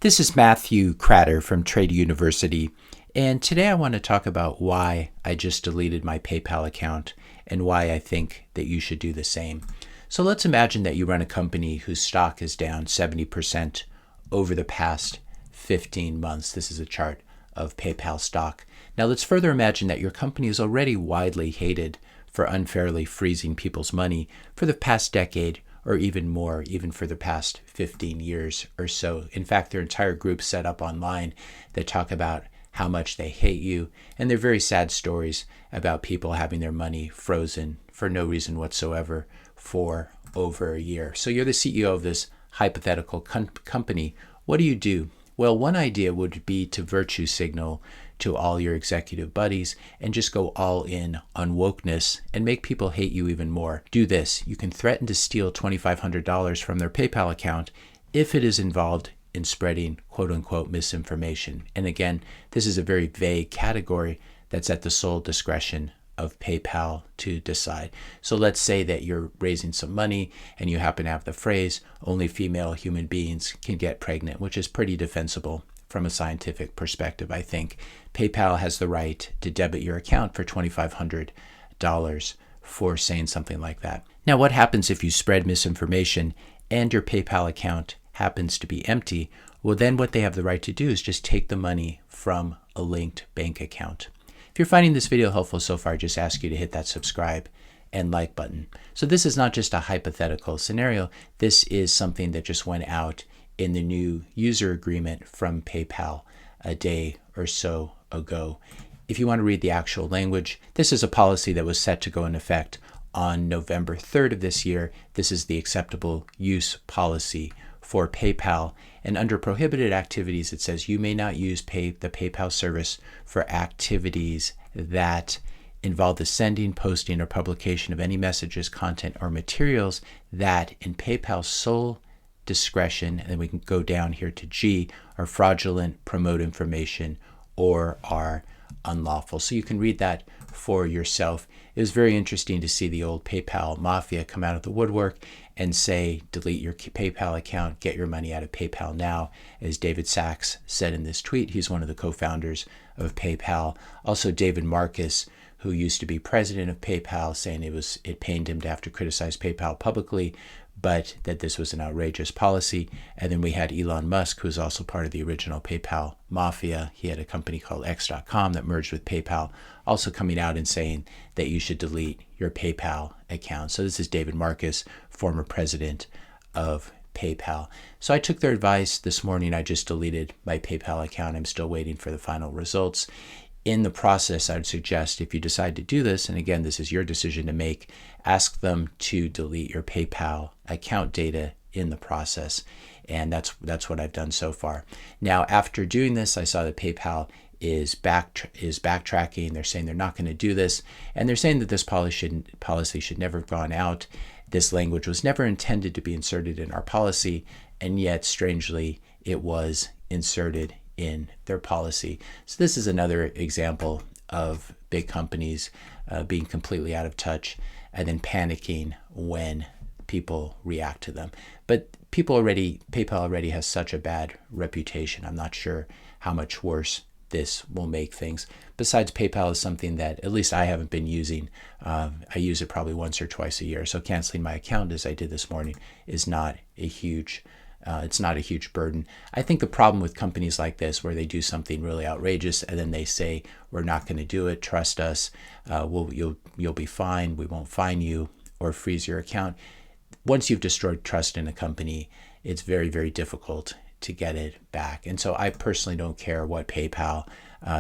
This is Matthew Cratter from Trade University, and today I want to talk about why I just deleted my PayPal account and why I think that you should do the same. So let's imagine that you run a company whose stock is down 70% over the past 15 months. This is a chart of PayPal stock. Now let's further imagine that your company is already widely hated for unfairly freezing people's money for the past decade or even more, even for the past 15 years or so. In fact, there are entire groups set up online that talk about how much they hate you, and they're very sad stories about people having their money frozen for no reason whatsoever for over a year. So you're the CEO of this hypothetical company. What do? Well, one idea would be to virtue signal to all your executive buddies and just go all in on wokeness and make people hate you even more. Do this. You can threaten to steal $2,500 from their PayPal account if it is involved in spreading quote unquote misinformation. And again, this is a very vague category that's at the sole discretion of PayPal to decide. So let's say that you're raising some money and you happen to have the phrase, only female human beings can get pregnant, which is pretty defensible from a scientific perspective, I think. PayPal has the right to debit your account for $2,500 for saying something like that. Now, what happens if you spread misinformation and your PayPal account happens to be empty? Well, then what they have the right to do is just take the money from a linked bank account. If you're finding this video helpful so far, I just ask you to hit that subscribe and like button. So this is not just a hypothetical scenario. This is something that just went out in the new user agreement from PayPal a day or so ago. If you want to read the actual language, this is a policy that was set to go in effect on November 3rd of this year. This is the acceptable use policy for PayPal. And under prohibited activities, it says you may not use the PayPal service for activities that involve the sending, posting, or publication of any messages, content, or materials that in PayPal's sole discretion, and then we can go down here to G, are fraudulent, promote information, or are unlawful. So you can read that for yourself. It was very interesting to see the old PayPal mafia come out of the woodwork and say, delete your PayPal account, get your money out of PayPal now. As David Sachs said in this tweet, he's one of the co-founders of PayPal. Also David Marcus, who used to be president of PayPal, saying it pained him to have to criticize PayPal publicly, but that this was an outrageous policy. And then we had Elon Musk, who's also part of the original PayPal mafia. He had a company called X.com that merged with PayPal, also coming out and saying that you should delete your PayPal account. So this is David Marcus, former president of PayPal. So I took their advice this morning. I just deleted my PayPal account. I'm still waiting for the final results. In the process, I would suggest if you decide to do this, and again, this is your decision to make, ask them to delete your PayPal account data in the process. And that's what I've done so far. Now, after doing this, I saw that PayPal is backtracking. They're saying they're not going to do this. And they're saying that this policy should never have gone out. This language was never intended to be inserted in our policy. And yet, strangely, it was inserted in their policy. So this is another example of big companies being completely out of touch and then panicking when people react to them. But PayPal already has such a bad reputation. I'm not sure how much worse this will make things. Besides, PayPal is something that at least I haven't been using. I use it probably once or twice a year. So canceling my account, as I did this morning, is not a huge it's not a huge burden. I think the problem with companies like this, where they do something really outrageous and then they say, we're not going to do it, trust us, you'll be fine, we won't fine you or freeze your account. Once you've destroyed trust in a company, it's very, very difficult to get it back. And so I personally don't care what PayPal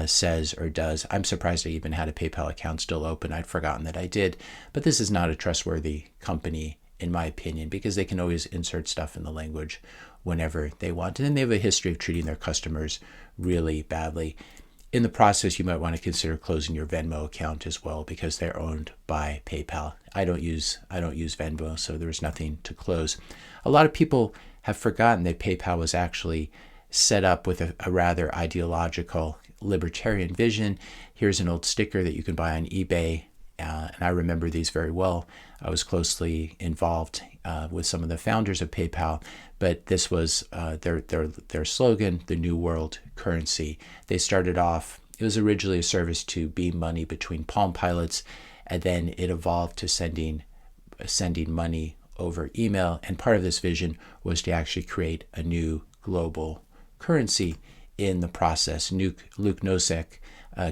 says or does. I'm surprised I even had a PayPal account still open. I'd forgotten that I did. But this is not a trustworthy company, in my opinion, because they can always insert stuff in the language whenever they want. And then they have a history of treating their customers really badly. In the process, you might want to consider closing your Venmo account as well, because they're owned by PayPal. I don't use Venmo, so there's nothing to close. A lot of people have forgotten that PayPal was actually set up with a rather ideological libertarian vision. Here's an old sticker that you can buy on eBay and I remember these very well. I was closely involved with some of the founders of PayPal, but this was their slogan, the New World Currency. They started off, it was originally a service to beam money between Palm Pilots, and then it evolved to sending money over email. And part of this vision was to actually create a new global currency in the process. Luke Nosek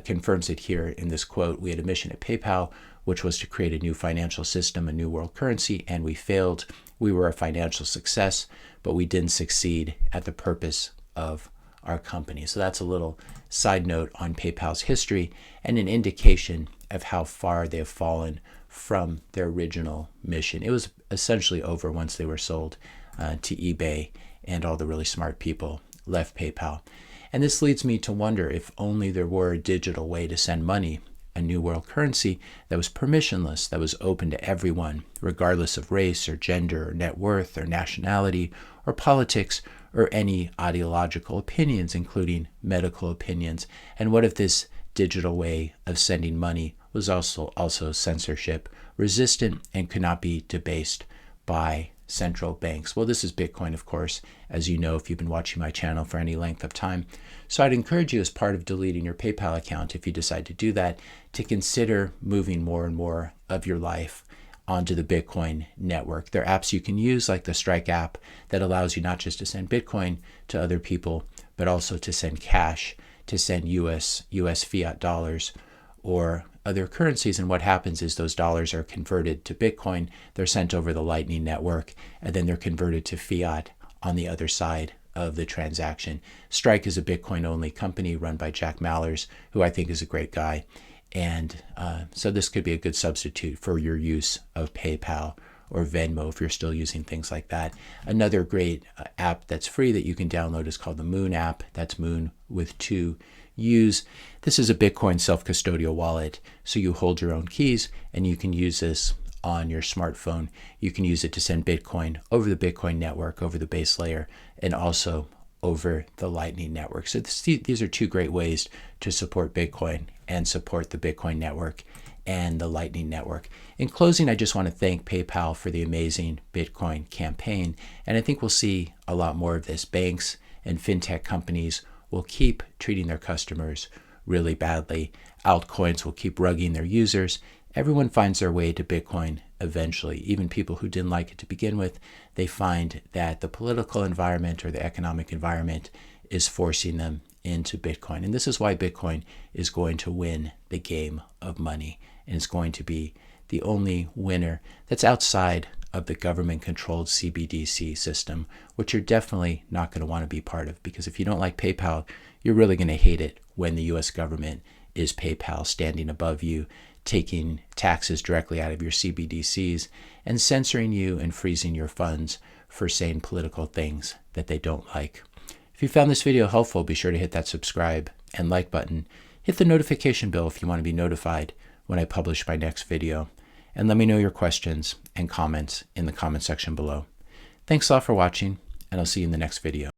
confirms it here in this quote. We had a mission at PayPal, which was to create a new financial system, a new world currency, and we failed. We were a financial success, but we didn't succeed at the purpose of our company. So that's a little side note on PayPal's history and an indication of how far they have fallen from their original mission. It was essentially over once they were sold to eBay and all the really smart people left PayPal. And this leads me to wonder if only there were a digital way to send money, a new world currency that was permissionless, that was open to everyone, regardless of race or gender or net worth or nationality or politics or any ideological opinions, including medical opinions. And what if this digital way of sending money was also censorship resistant and could not be debased by central banks? Well, this is Bitcoin, of course, as you know, if you've been watching my channel for any length of time. So I'd encourage you, as part of deleting your PayPal account, if you decide to do that, to consider moving more and more of your life onto the Bitcoin network. There are apps you can use, like the Strike app, that allows you not just to send Bitcoin to other people, but also to send cash, to send US fiat dollars or other currencies. And what happens is those dollars are converted to Bitcoin, they're sent over the Lightning Network, and then they're converted to fiat on the other side of the transaction. Strike is a Bitcoin-only company run by Jack Mallers, who I think is a great guy. And so this could be a good substitute for your use of PayPal or Venmo if you're still using things like that. Another great app that's free that you can download is called the Moon app. That's Moon with 2 U's. This is a Bitcoin self-custodial wallet. So you hold your own keys and you can use this on your smartphone. You can use it to send Bitcoin over the Bitcoin network, over the base layer, and also over the Lightning Network. So these are 2 great ways to support Bitcoin and support the Bitcoin network and the Lightning Network. In closing, I just want to thank PayPal for the amazing Bitcoin campaign. And I think we'll see a lot more of this. Banks and fintech companies will keep treating their customers really badly. Altcoins will keep rugging their users. Everyone finds their way to Bitcoin eventually. Even people who didn't like it to begin with, they find that the political environment or the economic environment is forcing them into Bitcoin. And this is why Bitcoin is going to win the game of money. And it's going to be the only winner that's outside of the government-controlled CBDC system, which you're definitely not going to want to be part of. Because if you don't like PayPal, you're really going to hate it when the US government is PayPal, standing above you, taking taxes directly out of your CBDCs and censoring you and freezing your funds for saying political things that they don't like. If you found this video helpful, be sure to hit that subscribe and like button. Hit the notification bell if you want to be notified when I publish my next video. And let me know your questions and comments in the comment section below. Thanks a lot for watching, and I'll see you in the next video.